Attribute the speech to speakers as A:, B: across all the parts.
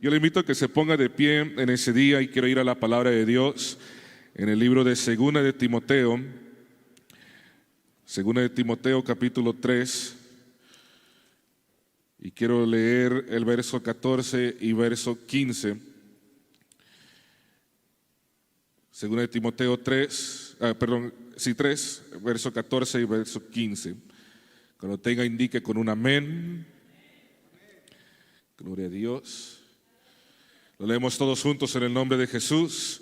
A: Yo le invito a que se ponga de pie en ese día y quiero ir a la palabra de Dios en el libro de Segunda de Timoteo capítulo 3, y quiero leer el verso 14 y verso 15. Segunda de Timoteo 3, verso 14 y verso 15. Cuando tenga, indique con un amén. Gloria a Dios. Lo leemos todos juntos en el nombre de Jesús.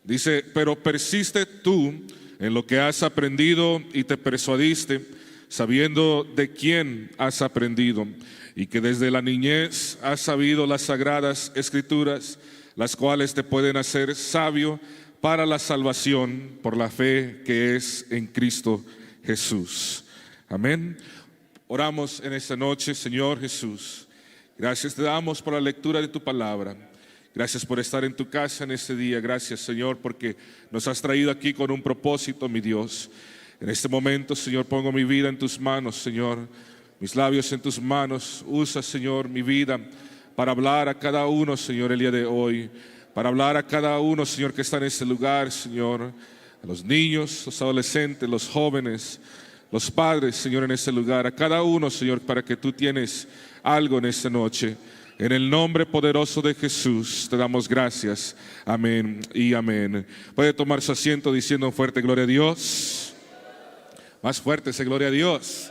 A: Dice: pero persiste tú en lo que has aprendido y te persuadiste, sabiendo de quién has aprendido, y que desde la niñez has sabido las sagradas escrituras, las cuales te pueden hacer sabio para la salvación por la fe que es en Cristo Jesús. Amén. Oramos en esta noche. Señor Jesús, gracias te damos por la lectura de tu palabra. Gracias por estar en tu casa en este día. Gracias, Señor, porque nos has traído aquí con un propósito, mi Dios. En este momento, Señor, pongo mi vida en tus manos, Señor. Mis labios en tus manos. Usa, Señor, mi vida para hablar a cada uno, Señor, el día de hoy. Para hablar a cada uno, Señor, que está en este lugar, Señor. A los niños, los adolescentes, los jóvenes, los padres, Señor, en este lugar. A cada uno, Señor, para que tú tienes algo en esta noche. En el nombre poderoso de Jesús te damos gracias. Amén y amén. Puede tomar su asiento diciendo fuerte: gloria a Dios. Más fuerte ese gloria a Dios.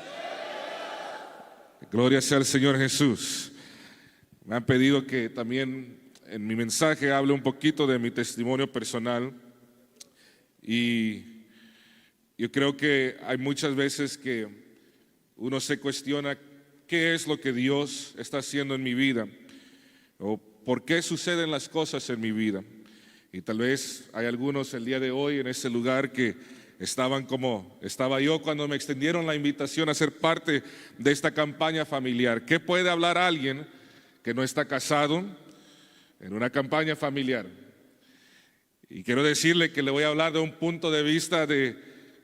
A: Gloria sea al Señor Jesús. Me han pedido que también en mi mensaje hable un poquito de mi testimonio personal. Y yo creo que hay muchas veces que uno se cuestiona ¿qué es lo que Dios está haciendo en mi vida? ¿O por qué suceden las cosas en mi vida? Y tal vez hay algunos el día de hoy en ese lugar que estaban como estaba yo cuando me extendieron la invitación a ser parte de esta campaña familiar. ¿Qué puede hablar alguien que no está casado en una campaña familiar? Y quiero decirle que le voy a hablar de un punto de vista de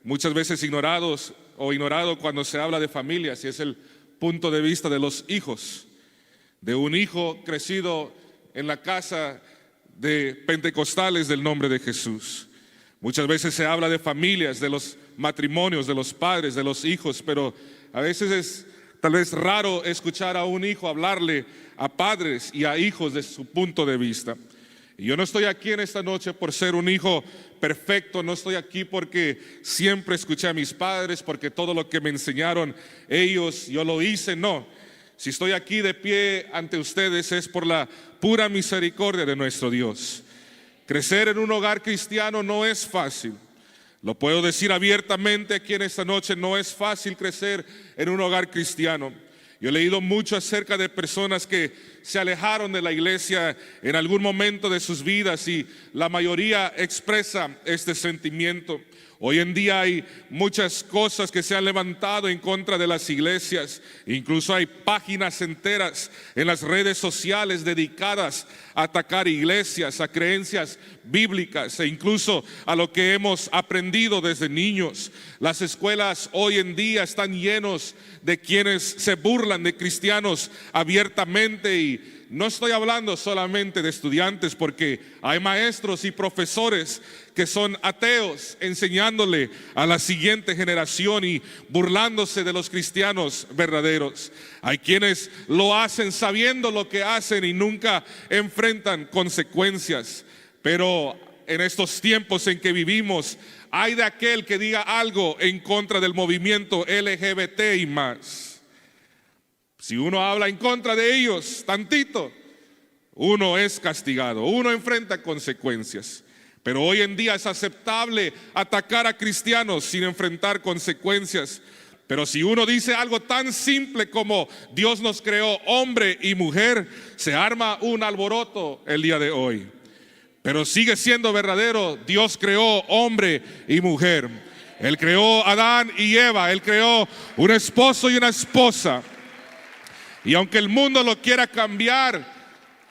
A: muchas veces ignorado cuando se habla de familias, y es el punto de vista de los hijos, de un hijo crecido en la casa de pentecostales del nombre de Jesús. Muchas veces se habla de familias, de los matrimonios, de los padres, de los hijos, pero a veces es tal vez raro escuchar a un hijo hablarle a padres y a hijos de su punto de vista. Y yo no estoy aquí en esta noche por ser un hijo perfecto, no estoy aquí porque siempre escuché a mis padres, porque todo lo que me enseñaron ellos, yo lo hice, no. Si estoy aquí de pie ante ustedes es por la pura misericordia de nuestro Dios. Crecer en un hogar cristiano no es fácil. Lo puedo decir abiertamente aquí en esta noche, no es fácil crecer en un hogar cristiano. Yo he leído mucho acerca de personas que se alejaron de la iglesia en algún momento de sus vidas, y la mayoría expresa este sentimiento. Hoy en día hay muchas cosas que se han levantado en contra de las iglesias. Incluso hay páginas enteras en las redes sociales dedicadas a atacar iglesias, a creencias bíblicas e incluso a lo que hemos aprendido desde niños. Las escuelas hoy en día están llenos de quienes se burlan de cristianos abiertamente, y no estoy hablando solamente de estudiantes, porque hay maestros y profesores que son ateos enseñándole a la siguiente generación y burlándose de los cristianos verdaderos. Hay quienes lo hacen sabiendo lo que hacen y nunca enfrentan consecuencias. Pero en estos tiempos en que vivimos, hay de aquel que diga algo en contra del movimiento LGBT y más. Si uno habla en contra de ellos tantito, uno es castigado, uno enfrenta consecuencias. Pero hoy en día es aceptable atacar a cristianos sin enfrentar consecuencias. Pero si uno dice algo tan simple como Dios nos creó hombre y mujer, se arma un alboroto el día de hoy. Pero sigue siendo verdadero: Dios creó hombre y mujer. Él creó a Adán y Eva, Él creó un esposo y una esposa. Y aunque el mundo lo quiera cambiar,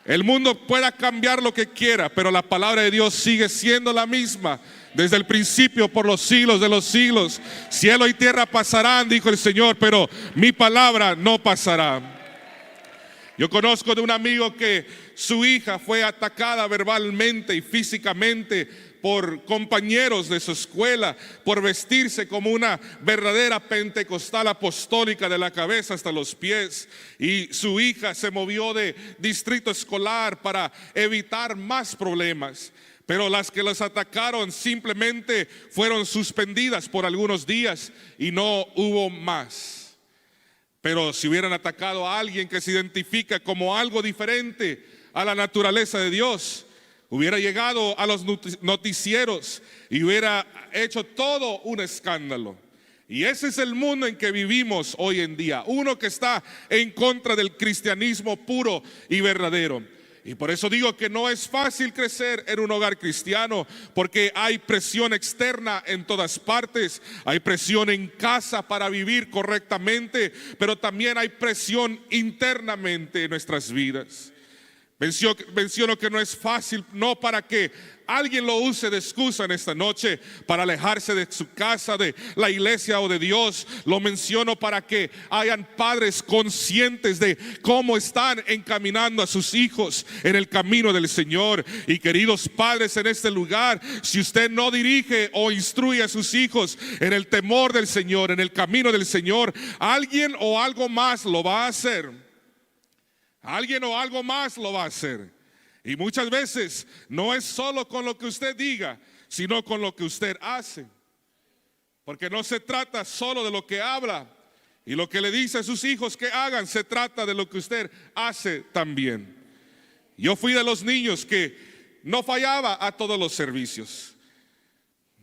A: el mundo pueda cambiar lo que quiera, pero la palabra de Dios sigue siendo la misma desde el principio, por los siglos de los siglos. Cielo y tierra pasarán, dijo el Señor, pero mi palabra no pasará. Yo conozco de un amigo que su hija fue atacada verbalmente y físicamente por compañeros de su escuela por vestirse como una verdadera pentecostal apostólica de la cabeza hasta los pies, y su hija se movió de distrito escolar para evitar más problemas. Pero las que las atacaron simplemente fueron suspendidas por algunos días y no hubo más. Pero si hubieran atacado a alguien que se identifica como algo diferente a la naturaleza de Dios, hubiera llegado a los noticieros y hubiera hecho todo un escándalo. Y ese es el mundo en que vivimos hoy en día, uno que está en contra del cristianismo puro y verdadero. Y por eso digo que no es fácil crecer en un hogar cristiano, porque hay presión externa en todas partes. Hay presión en casa para vivir correctamente, pero también hay presión internamente en nuestras vidas. Menciono que no es fácil, no para que alguien lo use de excusa en esta noche para alejarse de su casa, de la iglesia o de Dios. Lo menciono para que hayan padres conscientes de cómo están encaminando a sus hijos en el camino del Señor. Y queridos padres en este lugar, si usted no dirige o instruye a sus hijos en el temor del Señor, en el camino del Señor, alguien o algo más lo va a hacer. Alguien o algo más lo va a hacer. Y muchas veces no es solo con lo que usted diga, sino con lo que usted hace. Porque no se trata solo de lo que habla y lo que le dice a sus hijos que hagan, se trata de lo que usted hace también. Yo fui de los niños que no fallaba a todos los servicios,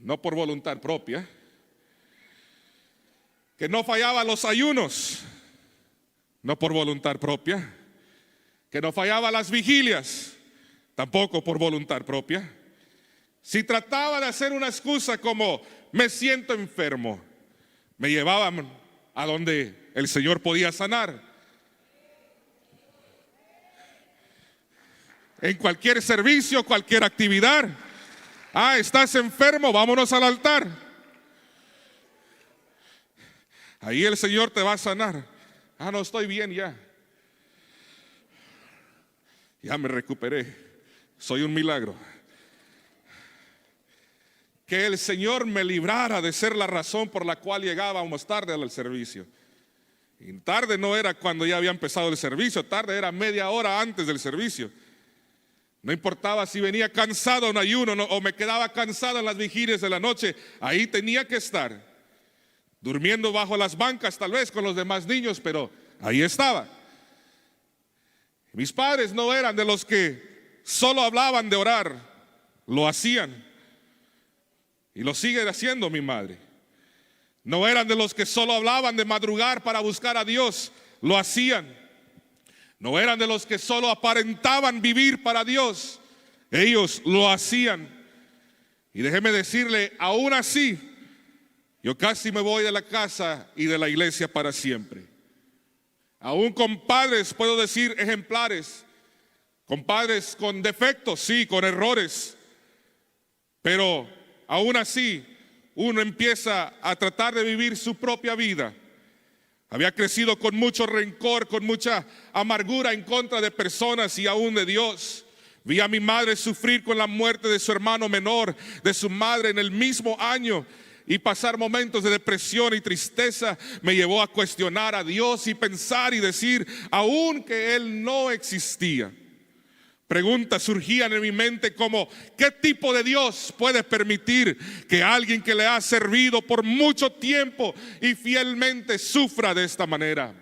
A: no por voluntad propia, que no fallaba a los ayunos, no por voluntad propia, que no fallaba las vigilias, tampoco por voluntad propia. Si trataba de hacer una excusa como me siento enfermo, me llevaban a donde el Señor podía sanar. En cualquier servicio, cualquier actividad. Estás enfermo, vámonos al altar. Ahí el Señor te va a sanar. No estoy bien ya. Ya me recuperé, soy un milagro. Que el Señor me librara de ser la razón por la cual llegábamos tarde al servicio. Y tarde no era cuando ya había empezado el servicio, tarde era media hora antes del servicio. No importaba si venía cansado en ayuno o me quedaba cansado en las vigilias de la noche, ahí tenía que estar. Durmiendo bajo las bancas tal vez con los demás niños, pero ahí estaba. Mis padres no eran de los que solo hablaban de orar, lo hacían. Y lo sigue haciendo mi madre. No eran de los que solo hablaban de madrugar para buscar a Dios, lo hacían. No eran de los que solo aparentaban vivir para Dios, ellos lo hacían. Y déjeme decirle, aún así, yo casi me voy de la casa y de la iglesia para siempre. Aún con padres, puedo decir, ejemplares, con padres con defectos, sí, con errores, pero aún así uno empieza a tratar de vivir su propia vida. Había crecido con mucho rencor, con mucha amargura en contra de personas y aún de Dios. Vi a mi madre sufrir con la muerte de su hermano menor, de su madre en el mismo año. Y pasar momentos de depresión y tristeza me llevó a cuestionar a Dios y pensar y decir, aún que Él no existía. Preguntas surgían en mi mente como, ¿qué tipo de Dios puede permitir que alguien que le ha servido por mucho tiempo y fielmente sufra de esta manera?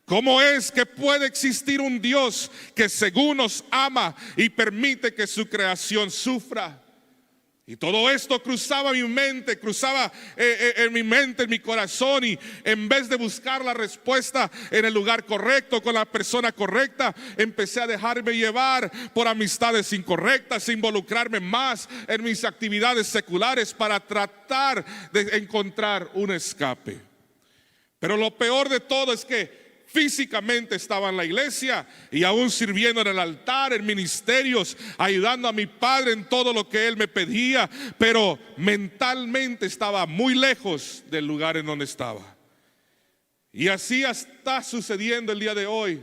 A: ¿Cómo es que puede existir un Dios que según nos ama y permite que su creación sufra? Y todo esto cruzaba mi mente, en mi corazón, y en vez de buscar la respuesta en el lugar correcto, con la persona correcta, empecé a dejarme llevar por amistades incorrectas, involucrarme más en mis actividades seculares para tratar de encontrar un escape. Pero lo peor de todo es que físicamente estaba en la iglesia y aún sirviendo en el altar, en ministerios, ayudando a mi padre en todo lo que él me pedía, pero mentalmente estaba muy lejos del lugar en donde estaba. Y así está sucediendo el día de hoy.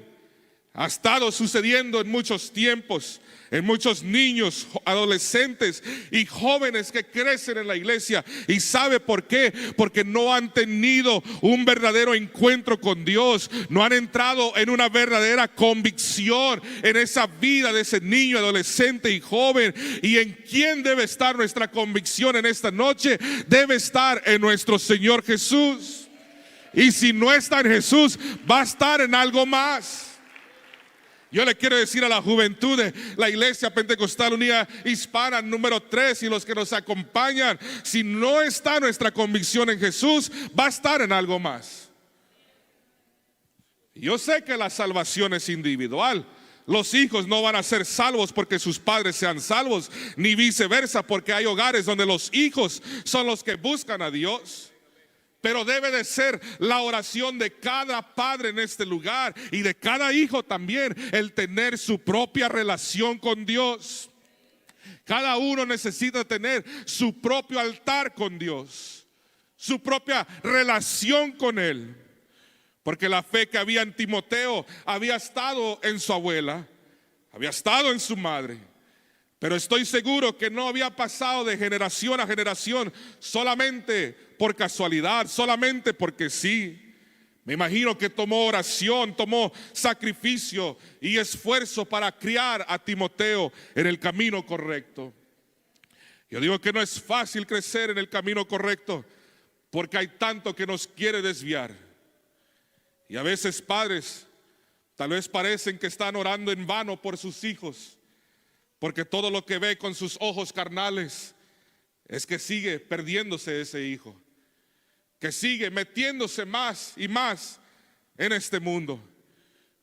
A: Ha estado sucediendo en muchos tiempos, en muchos niños, adolescentes y jóvenes que crecen en la iglesia. ¿Y sabe por qué? Porque no han tenido un verdadero encuentro con Dios. No han entrado en una verdadera convicción en esa vida de ese niño, adolescente y joven. ¿Y en quién debe estar nuestra convicción en esta noche? Debe estar en nuestro Señor Jesús. Y si no está en Jesús, va a estar en algo más. Yo le quiero decir a la juventud de la Iglesia Pentecostal Unida Hispana número 3 y los que nos acompañan, si no está nuestra convicción en Jesús, va a estar en algo más. Yo sé que la salvación es individual. Los hijos no van a ser salvos porque sus padres sean salvos, ni viceversa, porque hay hogares donde los hijos son los que buscan a Dios. Pero debe de ser la oración de cada padre en este lugar y de cada hijo también, el tener su propia relación con Dios. Cada uno necesita tener su propio altar con Dios, su propia relación con Él. Porque la fe que había en Timoteo había estado en su abuela, había estado en su madre. Pero estoy seguro que no había pasado de generación a generación solamente por casualidad, solamente porque sí. Me imagino que tomó oración, tomó sacrificio y esfuerzo para criar a Timoteo en el camino correcto. Yo digo que no es fácil crecer en el camino correcto porque hay tanto que nos quiere desviar. Y a veces padres tal vez parecen que están orando en vano por sus hijos, porque todo lo que ve con sus ojos carnales es que sigue perdiéndose ese hijo, que sigue metiéndose más y más en este mundo.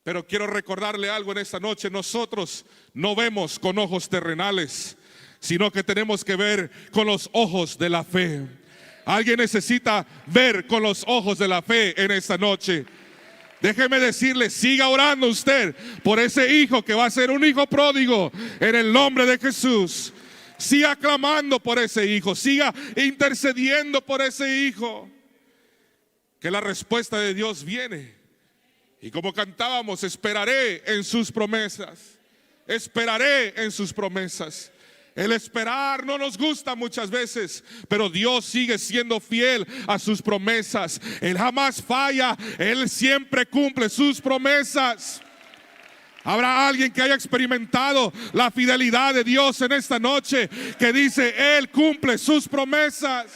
A: Pero quiero recordarle algo en esta noche: nosotros no vemos con ojos terrenales, sino que tenemos que ver con los ojos de la fe. Alguien necesita ver con los ojos de la fe en esta noche. Déjeme decirle, siga orando usted por ese hijo que va a ser un hijo pródigo en el nombre de Jesús. Siga clamando por ese hijo, siga intercediendo por ese hijo, que la respuesta de Dios viene. Y como cantábamos, esperaré en sus promesas, esperaré en sus promesas. El esperar no nos gusta muchas veces, pero Dios sigue siendo fiel a sus promesas. Él jamás falla, Él siempre cumple sus promesas. Habrá alguien que haya experimentado la fidelidad de Dios en esta noche, que dice: Él cumple sus promesas.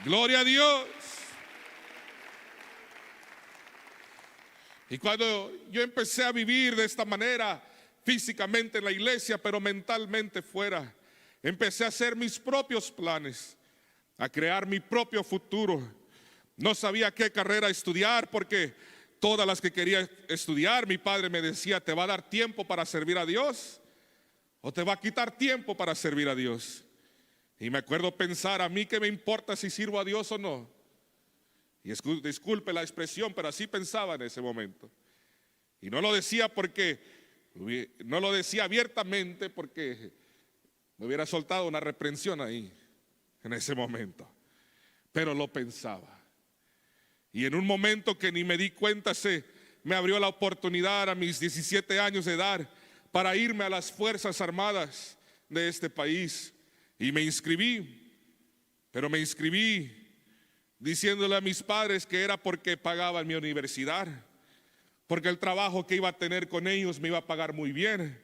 A: Gloria a Dios. Y cuando yo empecé a vivir de esta manera, físicamente en la iglesia, pero mentalmente fuera, empecé a hacer mis propios planes, a crear mi propio futuro. No sabía qué carrera estudiar, porque todas las que quería estudiar, mi padre me decía: ¿te va a dar tiempo para servir a Dios o te va a quitar tiempo para servir a Dios? Y me acuerdo pensar: ¿a mí qué me importa si sirvo a Dios o no? Y disculpe la expresión, pero así pensaba en ese momento. Y no lo decía abiertamente, porque me hubiera soltado una reprensión ahí en ese momento, pero lo pensaba. Y en un momento que ni me di cuenta, se me abrió la oportunidad a mis 17 años de edad para irme a las Fuerzas Armadas de este país. Y me inscribí, pero me inscribí diciéndole a mis padres que era porque pagaban mi universidad, porque el trabajo que iba a tener con ellos me iba a pagar muy bien.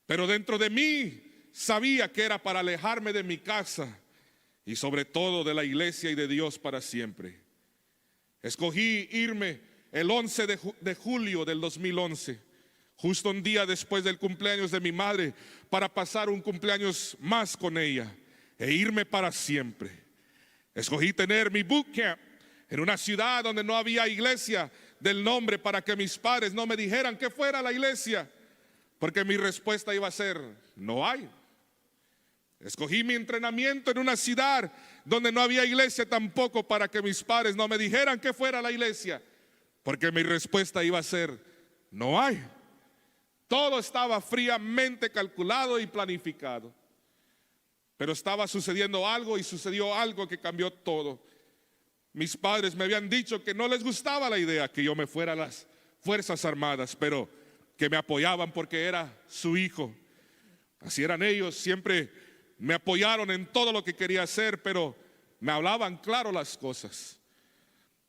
A: Pero dentro de mí sabía que era para alejarme de mi casa y sobre todo de la iglesia y de Dios para siempre. Escogí irme el 11 de julio del 2011, justo un día después del cumpleaños de mi madre, para pasar un cumpleaños más con ella e irme para siempre. Escogí tener mi bootcamp en una ciudad donde no había iglesia del nombre, para que mis padres no me dijeran que fuera a la iglesia, porque mi respuesta iba a ser: no hay. Escogí mi entrenamiento en una ciudad donde no había iglesia tampoco, para que mis padres no me dijeran que fuera a la iglesia, porque mi respuesta iba a ser: no hay. Todo estaba fríamente calculado y planificado. Pero estaba sucediendo algo, y sucedió algo que cambió todo. Mis padres me habían dicho que no les gustaba la idea que yo me fuera a las Fuerzas Armadas, pero que me apoyaban porque era su hijo. Así eran ellos, siempre me apoyaron en todo lo que quería hacer, pero me hablaban claro las cosas.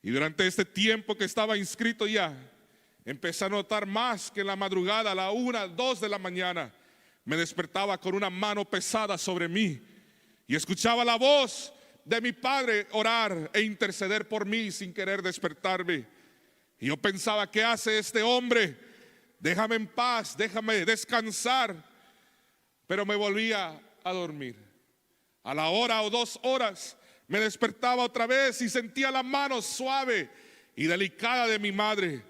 A: Y durante este tiempo que estaba inscrito ya, empecé a notar más que en la madrugada, a la 1, 2 de la mañana, me despertaba con una mano pesada sobre mí y escuchaba la voz de mi padre orar e interceder por mí sin querer despertarme. Y yo pensaba, ¿qué hace este hombre? Déjame en paz, déjame descansar. Pero me volvía a dormir. A la 1 o 2 horas me despertaba otra vez y sentía la mano suave y delicada de mi madre.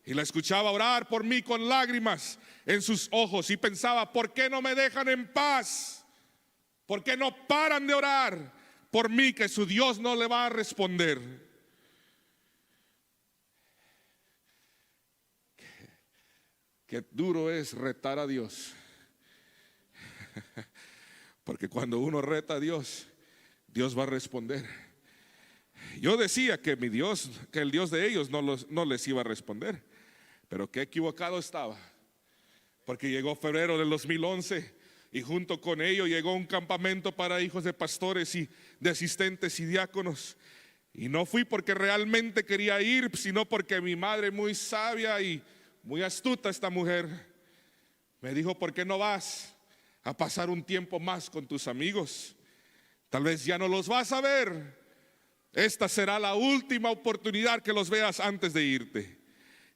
A: Y la escuchaba orar por mí con lágrimas en sus ojos. Y pensaba, ¿por qué no me dejan en paz? ¿Por qué no paran de orar por mí, que su Dios no le va a responder? Qué duro es retar a Dios. Porque cuando uno reta a Dios, Dios va a responder. Yo decía que mi Dios, que el Dios de ellos no les iba a responder. Pero qué equivocado estaba. Porque llegó febrero del 2011 y junto con ello llegó un campamento para hijos de pastores y de asistentes y diáconos. Y no fui porque realmente quería ir, sino porque mi madre, muy sabia y muy astuta esta mujer, me dijo, ¿por qué no vas a pasar un tiempo más con tus amigos? Tal vez ya no los vas a ver. Esta será la última oportunidad que los veas antes de irte.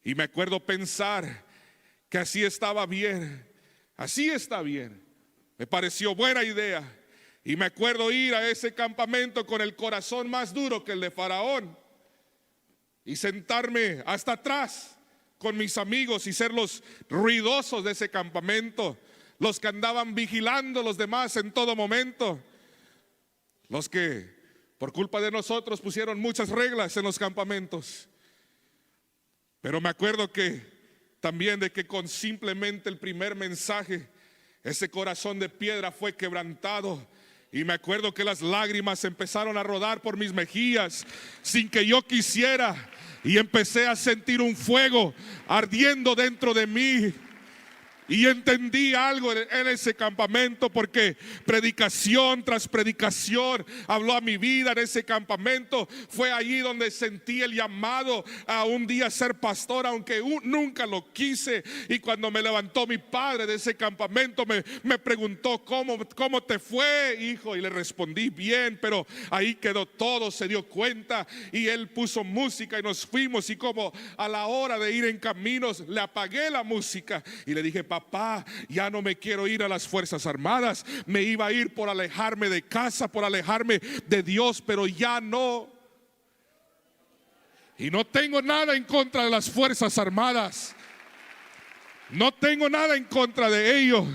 A: Y me acuerdo pensar que así estaba bien, así está bien. Me pareció buena idea. Y me acuerdo ir a ese campamento con el corazón más duro que el de Faraón y sentarme hasta atrás con mis amigos y ser los ruidosos de ese campamento, los que andaban vigilando a los demás en todo momento, los que por culpa de nosotros pusieron muchas reglas en los campamentos. Pero me acuerdo que también de que con simplemente el primer mensaje, ese corazón de piedra fue quebrantado. Y me acuerdo que las lágrimas empezaron a rodar por mis mejillas sin que yo quisiera. Y empecé a sentir un fuego ardiendo dentro de mí. Y entendí algo en ese campamento, porque predicación tras predicación habló a mi vida en ese campamento. Fue allí donde sentí el llamado a un día ser pastor, aunque nunca lo quise. Y cuando me levantó mi padre de ese campamento, me preguntó, ¿cómo te fue, hijo? Y le respondí, bien, pero ahí quedó todo. Se dio cuenta y él puso música y nos fuimos. Y como a la hora de ir en caminos, le apagué la música y le dije, papá, ya no me quiero ir a las Fuerzas Armadas. Me iba a ir por alejarme de casa, por alejarme de Dios, pero ya no. Y no tengo nada en contra de las Fuerzas Armadas. No tengo nada en contra de ellos.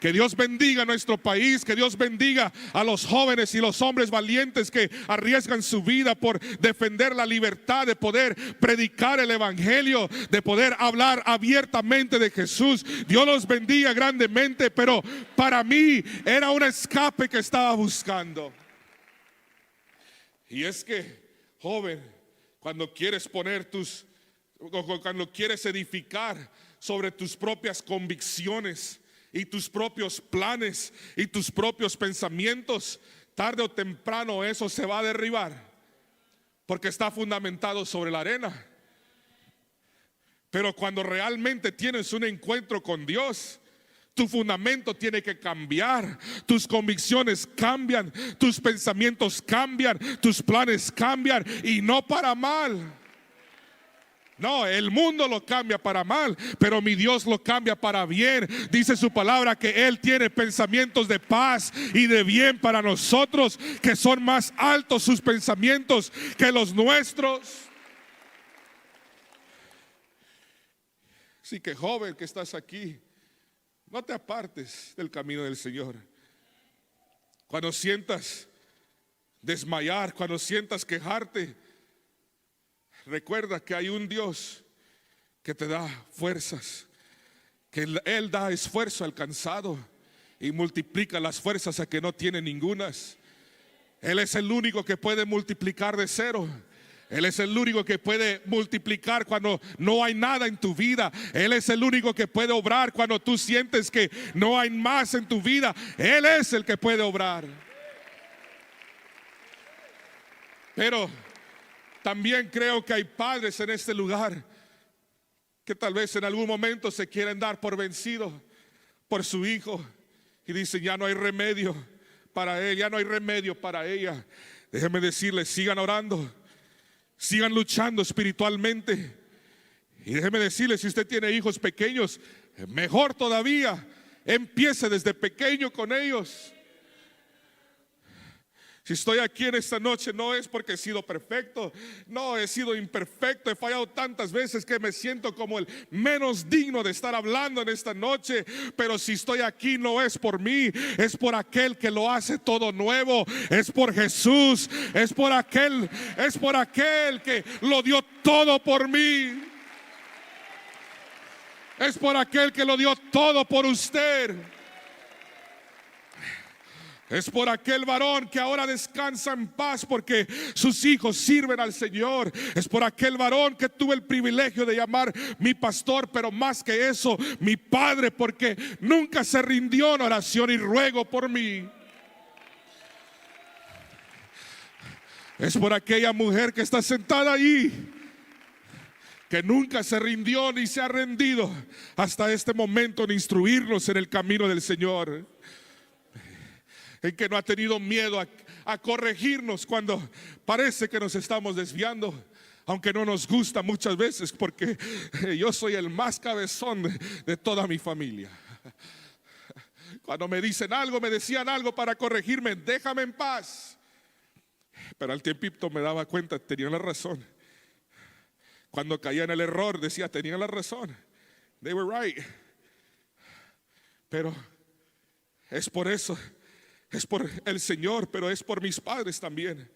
A: Que Dios bendiga a nuestro país, que Dios bendiga a los jóvenes y los hombres valientes que arriesgan su vida por defender la libertad, de poder predicar el evangelio, de poder hablar abiertamente de Jesús. Dios los bendiga grandemente, pero para mí era un escape que estaba buscando. Y es que, joven, cuando quieres cuando quieres edificar sobre tus propias convicciones y tus propios planes y tus propios pensamientos, tarde o temprano eso se va a derribar, porque está fundamentado sobre la arena. Pero cuando realmente tienes un encuentro con Dios, tu fundamento tiene que cambiar, tus convicciones cambian, tus pensamientos cambian, tus planes cambian, y no para mal. No, el mundo lo cambia para mal, pero mi Dios lo cambia para bien. Dice su palabra que Él tiene pensamientos de paz y de bien para nosotros, que son más altos sus pensamientos que los nuestros. Así que, joven que estás aquí, no te apartes del camino del Señor. Cuando sientas desmayar, cuando sientas quejarte, recuerda que hay un Dios que te da fuerzas, que Él da esfuerzo al cansado y multiplica las fuerzas a que no tiene ningunas. Él es el único que puede multiplicar de cero. Él es el único que puede multiplicar cuando no hay nada en tu vida. Él es el único que puede obrar cuando tú sientes que no hay más en tu vida. Él es el que puede obrar. Pero también creo que hay padres en este lugar que tal vez en algún momento se quieren dar por vencidos por su hijo y dicen: ya no hay remedio para él, ya no hay remedio para ella. Déjenme decirles, sigan orando, sigan luchando espiritualmente. Y déjeme decirle, si usted tiene hijos pequeños, mejor todavía, empiece desde pequeño con ellos. Si estoy aquí en esta noche no es porque he sido perfecto, no, he sido imperfecto, he fallado tantas veces que me siento como el menos digno de estar hablando en esta noche. Pero si estoy aquí no es por mí, es por aquel que lo hace todo nuevo, es por Jesús, es por aquel que lo dio todo por mí, es por aquel que lo dio todo por usted. Es por aquel varón que ahora descansa en paz porque sus hijos sirven al Señor. Es por aquel varón que tuve el privilegio de llamar mi pastor, pero más que eso, mi padre, porque nunca se rindió en oración y ruego por mí. Es por aquella mujer que está sentada ahí, que nunca se rindió ni se ha rendido hasta este momento en instruirnos en el camino del Señor, en que no ha tenido miedo a corregirnos cuando parece que nos estamos desviando, aunque no nos gusta muchas veces, porque yo soy el más cabezón de toda mi familia. Cuando me dicen algo, me decían algo para corregirme, déjame en paz. Pero al tiempito me daba cuenta, tenían la razón. Cuando caía en el error, decía, tenían la razón. They were right. Pero es por eso. Es por el Señor, pero es por mis padres también.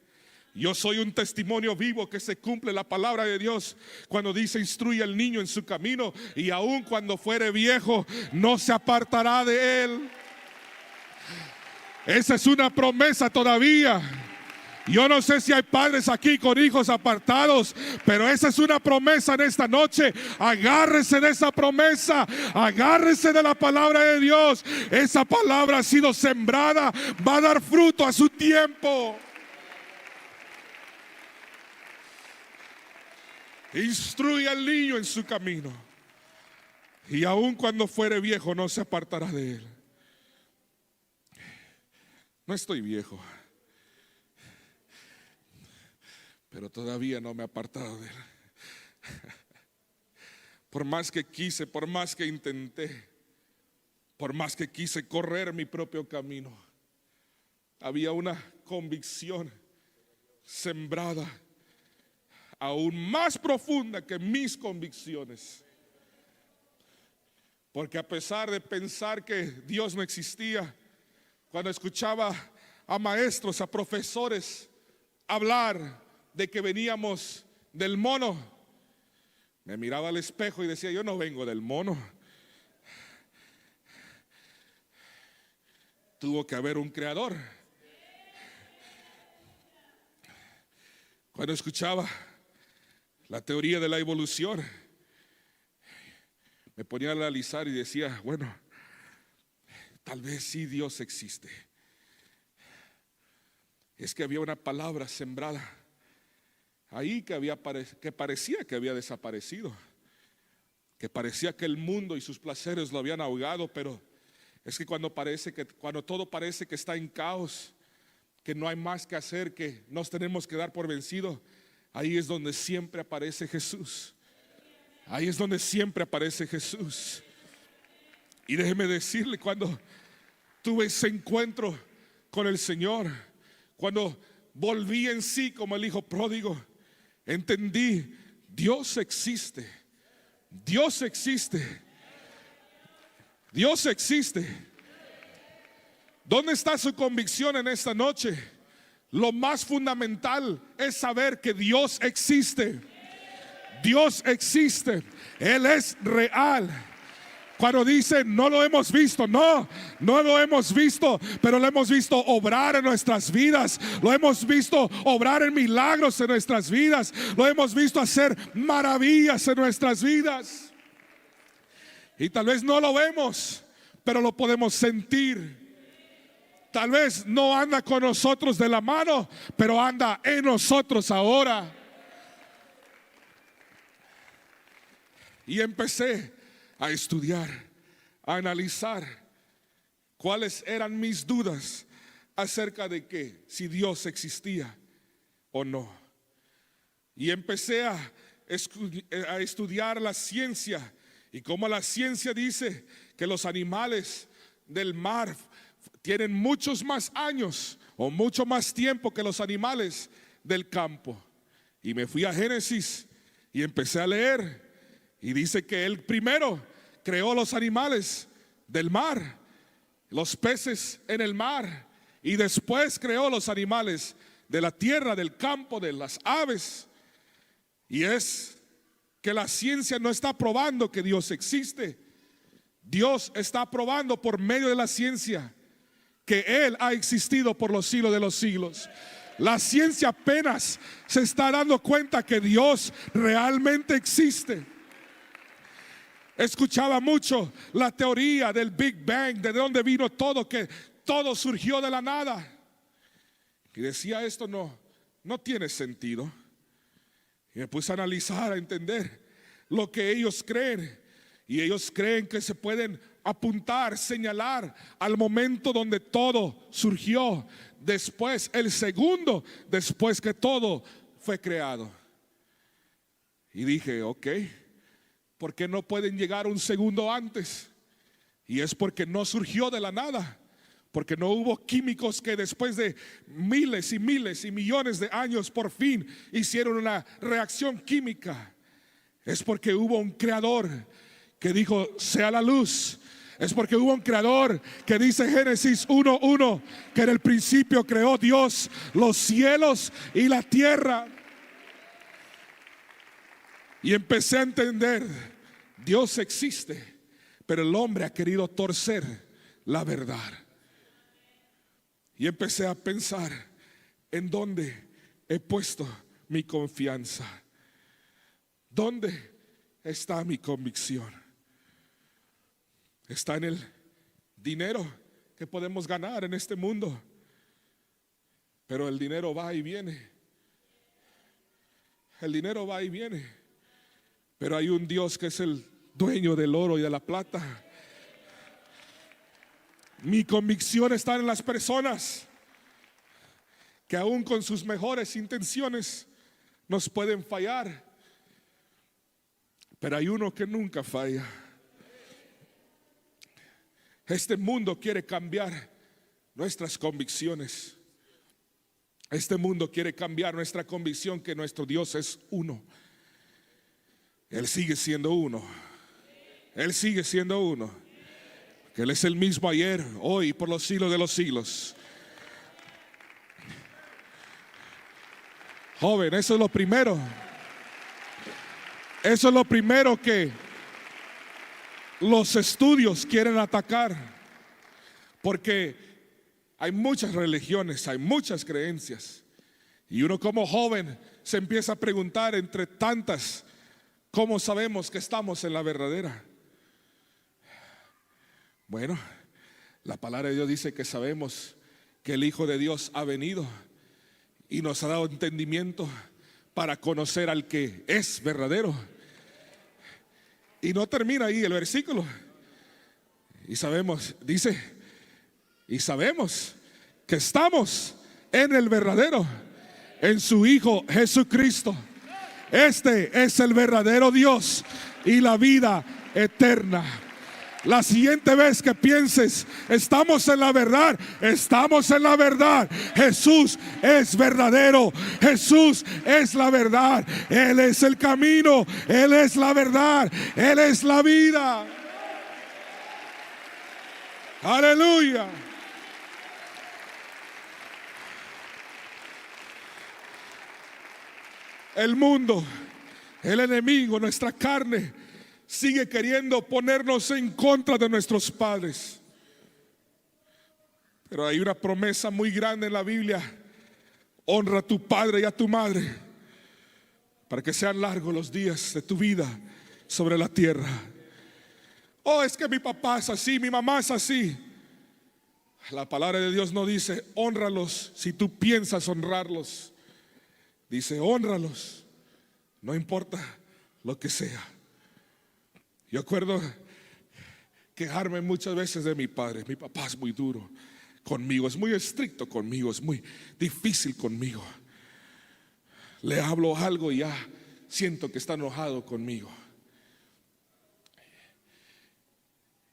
A: Yo soy un testimonio vivo que se cumple la palabra de Dios cuando dice: instruye al niño en su camino y aun cuando fuere viejo no se apartará de él. Esa es una promesa todavía. Yo no sé si hay padres aquí con hijos apartados, pero esa es una promesa en esta noche. Agárrese de esa promesa, agárrese de la palabra de Dios. Esa palabra ha sido sembrada, va a dar fruto a su tiempo. Instruye al niño en su camino y aun cuando fuere viejo no se apartará de él. No estoy viejo, pero todavía no me he apartado de él. Por más que quise, por más que intenté, por más que quise correr mi propio camino, había una convicción sembrada aún más profunda que mis convicciones. Porque a pesar de pensar que Dios no existía, cuando escuchaba a maestros, a profesores hablar de que veníamos del mono, me miraba al espejo y decía: yo no vengo del mono. Tuvo que haber un creador. Cuando escuchaba la teoría de la evolución, me ponía a analizar y decía: bueno, tal vez sí Dios existe. Es que había una palabra sembrada ahí que parecía que había desaparecido, que parecía que el mundo y sus placeres lo habían ahogado. Pero es que cuando todo parece que está en caos, que no hay más que hacer, que nos tenemos que dar por vencido, ahí es donde siempre aparece Jesús. Ahí es donde siempre aparece Jesús. Y déjeme decirle, cuando tuve ese encuentro con el Señor, cuando volví en sí como el hijo pródigo, entendí: Dios existe. Dios existe. Dios existe. ¿Dónde está su convicción en esta noche? Lo más fundamental es saber que Dios existe. Dios existe. Él es real.
B: Cuando dice no lo hemos visto, no lo hemos visto, pero lo hemos visto obrar en nuestras vidas, lo hemos visto obrar en milagros en nuestras vidas, lo hemos visto hacer maravillas en nuestras vidas. Y tal vez no lo vemos, pero lo podemos sentir. Tal vez no anda con nosotros de la mano, pero anda en nosotros ahora. Y empecé a estudiar, a analizar cuáles eran mis dudas acerca de que si Dios existía o no. Y empecé a estudiar la ciencia, y cómo la ciencia dice que los animales del mar tienen muchos más años o mucho más tiempo que los animales del campo. Y me fui a Génesis y empecé a leer. Y dice que Él primero creó los animales del mar, los peces en el mar, y después creó los animales de la tierra, del campo, de las aves. Y es que la ciencia no está probando que Dios existe. Dios está probando por medio de la ciencia que Él ha existido por los siglos de los siglos. La ciencia apenas se está dando cuenta que Dios realmente existe. Escuchaba mucho la teoría del Big Bang, de dónde vino todo, que todo surgió de la nada. Y decía, esto no tiene sentido. Y me puse a analizar, a entender lo que ellos creen. Y ellos creen que se pueden apuntar, señalar al momento donde todo surgió. Después, el segundo, después que todo fue creado. Y dije, ok, ¿por qué no pueden llegar un segundo antes? Y es porque no surgió de la nada, porque no hubo químicos que después de miles y miles y millones de años por fin hicieron una reacción química. Es porque hubo un creador que dijo sea la luz. Es porque hubo un creador que dice Génesis 1:1 que en el principio creó Dios los cielos y la tierra. Y empecé a entender, Dios existe, pero el hombre ha querido torcer la verdad. Y empecé a pensar en dónde he puesto mi confianza. ¿Dónde está mi convicción? ¿Está en el dinero que podemos ganar en este mundo? Pero el dinero va y viene. El dinero va y viene. Pero hay un Dios que es el dueño del oro y de la plata. Mi convicción está en las personas que aún con sus mejores intenciones nos pueden fallar. Pero hay uno que nunca falla. Este mundo quiere cambiar nuestras convicciones. Este mundo quiere cambiar nuestra convicción que nuestro Dios es uno. Él sigue siendo uno. Él sigue siendo uno. Que Él es el mismo ayer, hoy, por los siglos de los siglos. Joven, eso es lo primero. Eso es lo primero que los estudios quieren atacar. Porque hay muchas religiones, hay muchas creencias. Y uno como joven se empieza a preguntar entre tantas, ¿cómo sabemos que estamos en la verdadera? Bueno, la palabra de Dios dice que sabemos que el Hijo de Dios ha venido y nos ha dado entendimiento para conocer al que es verdadero. Y no termina ahí el versículo. Y sabemos, dice, y sabemos que estamos en el verdadero, en su Hijo Jesucristo. Este es el verdadero Dios y la vida eterna. La siguiente vez que pienses, estamos en la verdad, estamos en la verdad. Jesús es verdadero, Jesús es la verdad. Él es el camino, Él es la verdad, Él es la vida. Aleluya. El mundo, el enemigo, nuestra carne, sigue queriendo ponernos en contra de nuestros padres. Pero hay una promesa muy grande en la Biblia: honra a tu padre y a tu madre, para que sean largos los días de tu vida sobre la tierra. Oh, es que mi papá es así, mi mamá es así. La palabra de Dios no dice honralos si tú piensas honrarlos. Dice honralos, no importa lo que sea. Yo acuerdo quejarme muchas veces de mi padre. Mi papá es muy duro conmigo, es muy estricto conmigo, es muy difícil conmigo. Le hablo algo y ya siento que está enojado conmigo.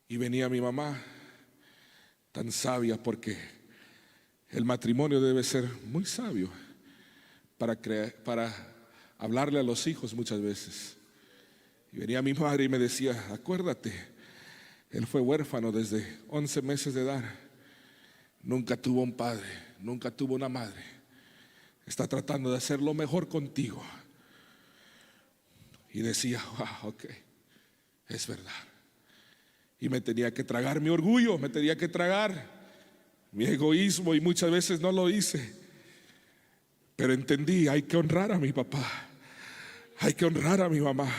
B: Y venía mi mamá, tan sabia, porque el matrimonio debe ser muy sabio para hablarle a los hijos muchas veces. Y venía mi madre y me decía: acuérdate, él fue huérfano desde 11 meses de edad. Nunca tuvo un padre, nunca tuvo una madre. Está tratando de hacer lo mejor contigo. Y decía: wow, ok, es verdad. Y me tenía que tragar mi orgullo, me tenía que tragar mi egoísmo, y muchas veces no lo hice. Pero entendí, hay que honrar a mi papá, hay que honrar a mi mamá.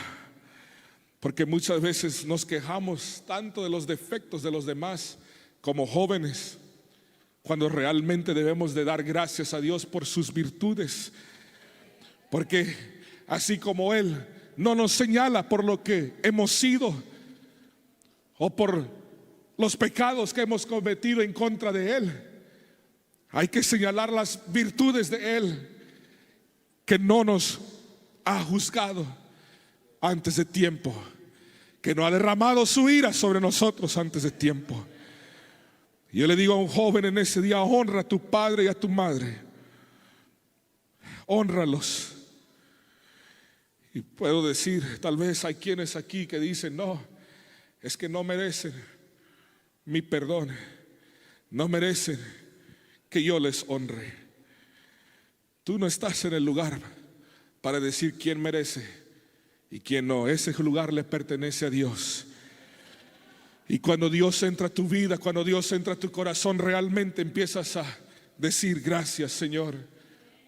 B: Porque muchas veces nos quejamos tanto de los defectos de los demás como jóvenes, cuando realmente debemos de dar gracias a Dios por sus virtudes. Porque así como Él no nos señala por lo que hemos sido o por los pecados que hemos cometido en contra de Él, hay que señalar las virtudes de Él, que no nos ha juzgado antes de tiempo, que no ha derramado su ira sobre nosotros antes de tiempo. Yo le digo a un joven en ese día: honra a tu padre y a tu madre, honralos. Y puedo decir, tal vez hay quienes aquí que dicen: no, es que no merecen mi perdón, no merecen que yo les honre. Tú no estás en el lugar para decir quién merece y quién no. Ese lugar le pertenece a Dios. Y cuando Dios entra a tu vida, cuando Dios entra a tu corazón, realmente empiezas a decir: gracias, Señor,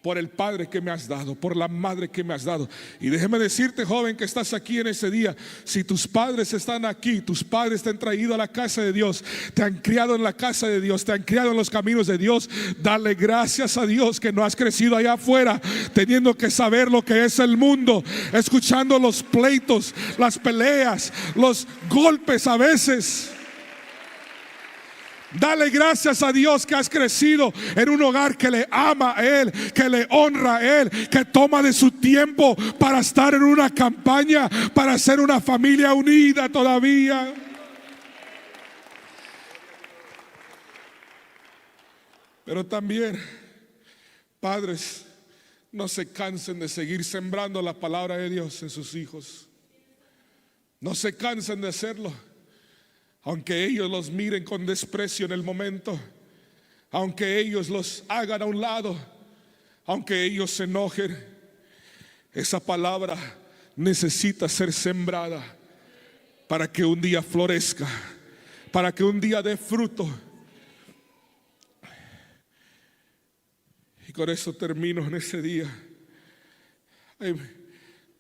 B: por el padre que me has dado, por la madre que me has dado. Y déjeme decirte, joven, que estás aquí en ese día: si tus padres están aquí, tus padres te han traído a la casa de Dios, te han criado en la casa de Dios, te han criado en los caminos de Dios, dale gracias a Dios que no has crecido allá afuera teniendo que saber lo que es el mundo, escuchando los pleitos, las peleas, los golpes a veces. Dale gracias a Dios que has crecido en un hogar que le ama a Él, que le honra a Él, que toma de su tiempo para estar en una campaña, para ser una familia unida todavía. Pero también, padres, no se cansen de seguir sembrando la palabra de Dios en sus hijos. No se cansen de hacerlo. Aunque ellos los miren con desprecio en el momento, aunque ellos los hagan a un lado, aunque ellos se enojen, esa palabra necesita ser sembrada para que un día florezca, para que un día dé fruto. Y con eso termino en ese día. Hay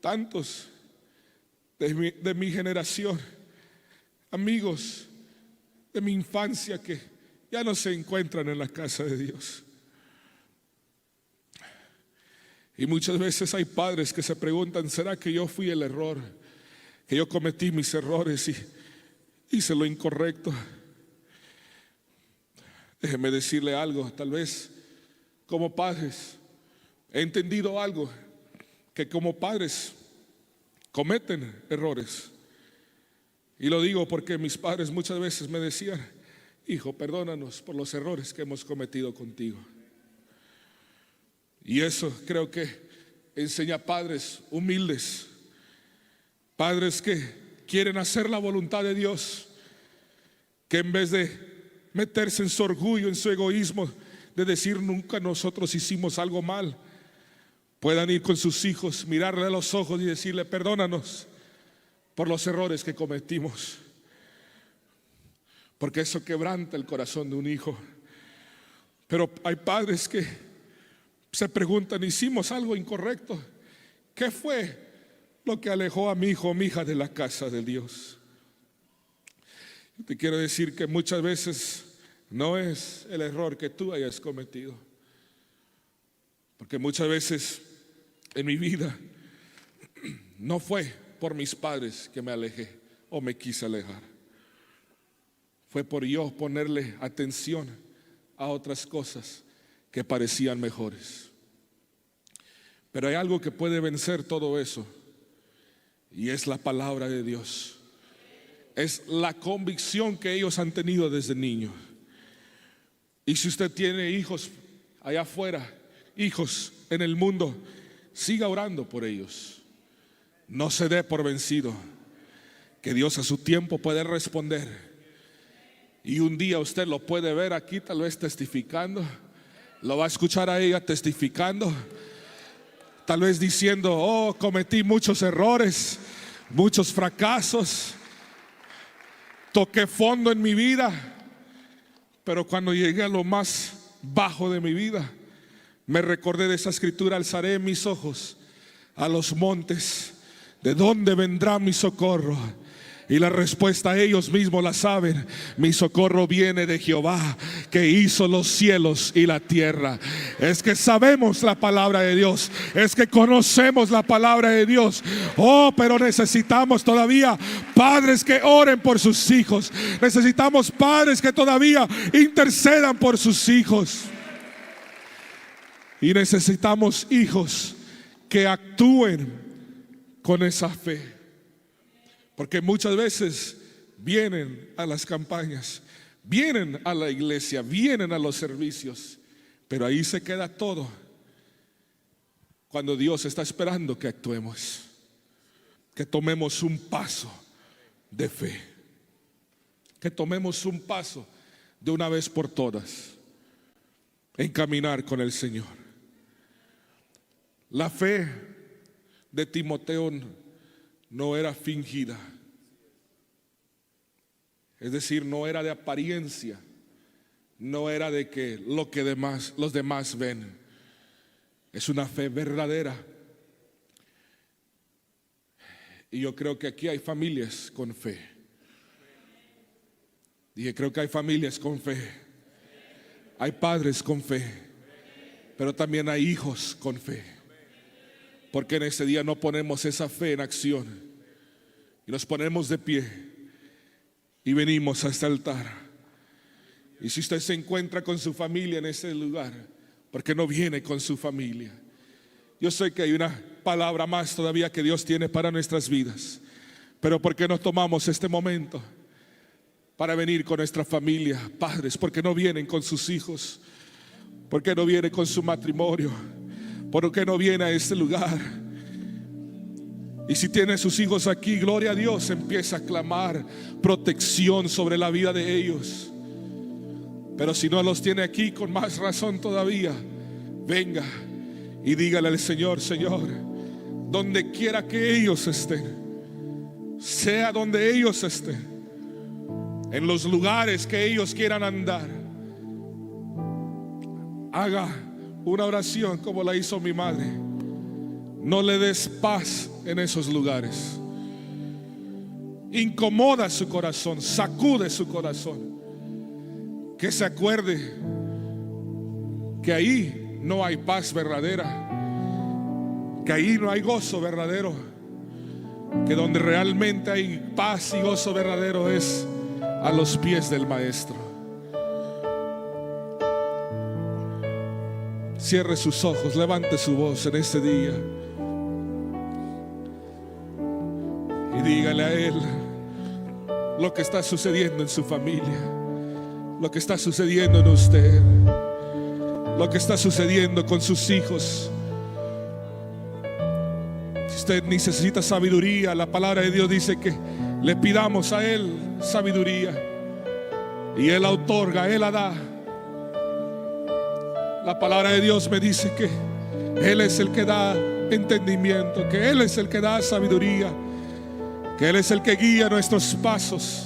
B: tantos de mi generación, amigos de mi infancia, que ya no se encuentran en la casa de Dios. Y muchas veces hay padres que se preguntan: ¿será que yo fui el error? Que yo cometí mis errores y hice lo incorrecto. Déjeme decirle algo: tal vez como padres he entendido algo, que como padres cometen errores. Y lo digo porque mis padres muchas veces me decían: hijo, perdónanos por los errores que hemos cometido contigo. Y eso creo que enseña a padres humildes, padres que quieren hacer la voluntad de Dios, que en vez de meterse en su orgullo, en su egoísmo, de decir nunca nosotros hicimos algo mal, puedan ir con sus hijos, mirarle a los ojos y decirle: perdónanos por los errores que cometimos, porque eso quebranta el corazón de un hijo. Pero hay padres que se preguntan: ¿hicimos algo incorrecto? ¿Qué fue lo que alejó a mi hijo o mi hija de la casa de Dios? Yo te quiero decir que muchas veces no es el error que tú hayas cometido, porque muchas veces en mi vida no fue por mis padres que me alejé o me quise alejar. Fue por yo ponerle atención a otras cosas que parecían mejores. Pero hay algo que puede vencer todo eso, y es la palabra de Dios. Es la convicción que ellos han tenido desde niños. Y si usted tiene hijos allá afuera, hijos en el mundo, siga orando por ellos. No se dé por vencido, que Dios a su tiempo puede responder. Y un día usted lo puede ver aquí, tal vez testificando. Lo va a escuchar a ella testificando, tal vez diciendo: oh, cometí muchos errores, muchos fracasos, toqué fondo en mi vida, pero cuando llegué a lo más bajo de mi vida, me recordé de esa escritura: alzaré mis ojos a los montes, ¿de dónde vendrá mi socorro? Y la respuesta ellos mismos la saben: mi socorro viene de Jehová, que hizo los cielos y la tierra. Es que sabemos la palabra de Dios, es que conocemos la palabra de Dios. Oh, pero necesitamos todavía padres que oren por sus hijos. Necesitamos padres que todavía intercedan por sus hijos. Y necesitamos hijos que actúen con esa fe. Porque muchas veces vienen a las campañas, vienen a la iglesia, vienen a los servicios, pero ahí se queda todo, cuando Dios está esperando que actuemos, que tomemos un paso de fe, que tomemos un paso de una vez por todas en caminar con el Señor. La fe de Timoteo no era fingida, es decir, no era de apariencia, no era de que los demás ven. Es una fe verdadera. Y yo creo que aquí hay familias con fe. Dije, creo que hay familias con fe. Hay padres con fe, pero también hay hijos con fe. Porque en ese día no ponemos esa fe en acción y nos ponemos de pie y venimos a este altar. Y si usted se encuentra con su familia en ese lugar, ¿por qué no viene con su familia? Yo sé que hay una palabra más todavía que Dios tiene para nuestras vidas, pero ¿por qué no tomamos este momento para venir con nuestra familia? Padres, ¿por qué no vienen con sus hijos? ¿Por qué no viene con su matrimonio? ¿Por qué no viene a este lugar? Y si tiene sus hijos aquí, gloria a Dios, empieza a clamar protección sobre la vida de ellos. Pero si no los tiene aquí, con más razón todavía, venga y dígale al Señor: Señor, donde quiera que ellos estén, sea donde ellos estén, en los lugares que ellos quieran andar, haga una oración como la hizo mi madre. No le des paz en esos lugares. Incomoda su corazón, sacude su corazón. Que se acuerde que ahí no hay paz verdadera, que ahí no hay gozo verdadero, que donde realmente hay paz y gozo verdadero es a los pies del Maestro. Cierre sus ojos, levante su voz en este día y dígale a Él lo que está sucediendo en su familia, lo que está sucediendo en usted, lo que está sucediendo con sus hijos. Si usted necesita sabiduría, la palabra de Dios dice que le pidamos a Él sabiduría y Él la otorga, Él la da. La palabra de Dios me dice que Él es el que da entendimiento, que Él es el que da sabiduría, que Él es el que guía nuestros pasos.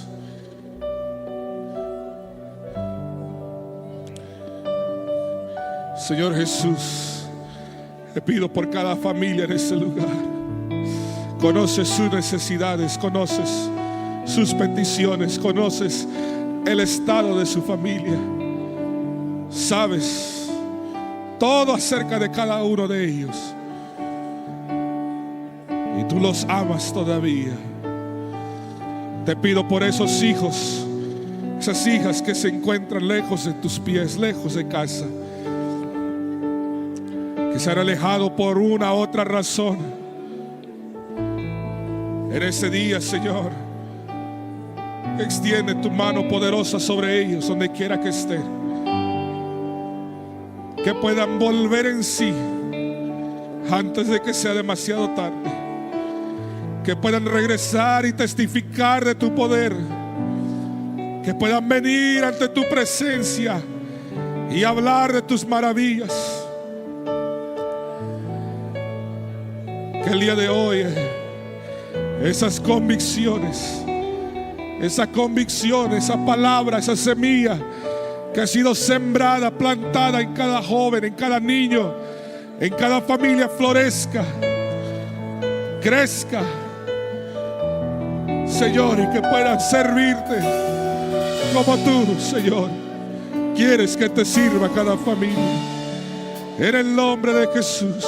B: Señor Jesús, te pido por cada familia en este lugar. Conoces sus necesidades, conoces sus peticiones, conoces el estado de su familia. Sabes todo acerca de cada uno de ellos. Y tú los amas todavía. Te pido por esos hijos, esas hijas que se encuentran lejos de tus pies, lejos de casa, que se han alejado por una u otra razón. En ese día, Señor, extiende tu mano poderosa sobre ellos, donde quiera que estén, que puedan volver en sí antes de que sea demasiado tarde, que puedan regresar y testificar de tu poder, que puedan venir ante tu presencia y hablar de tus maravillas. Que el día de hoy esas convicciones, esa convicción, esa palabra, esa semilla que ha sido sembrada, plantada en cada joven, en cada niño, en cada familia, florezca, crezca, Señor, y que puedan servirte como tú, Señor, quieres que te sirva cada familia. En el nombre de Jesús.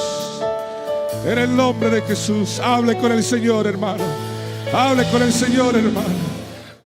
B: En el nombre de Jesús, hable con el Señor, hermano. Hable con el Señor, hermano.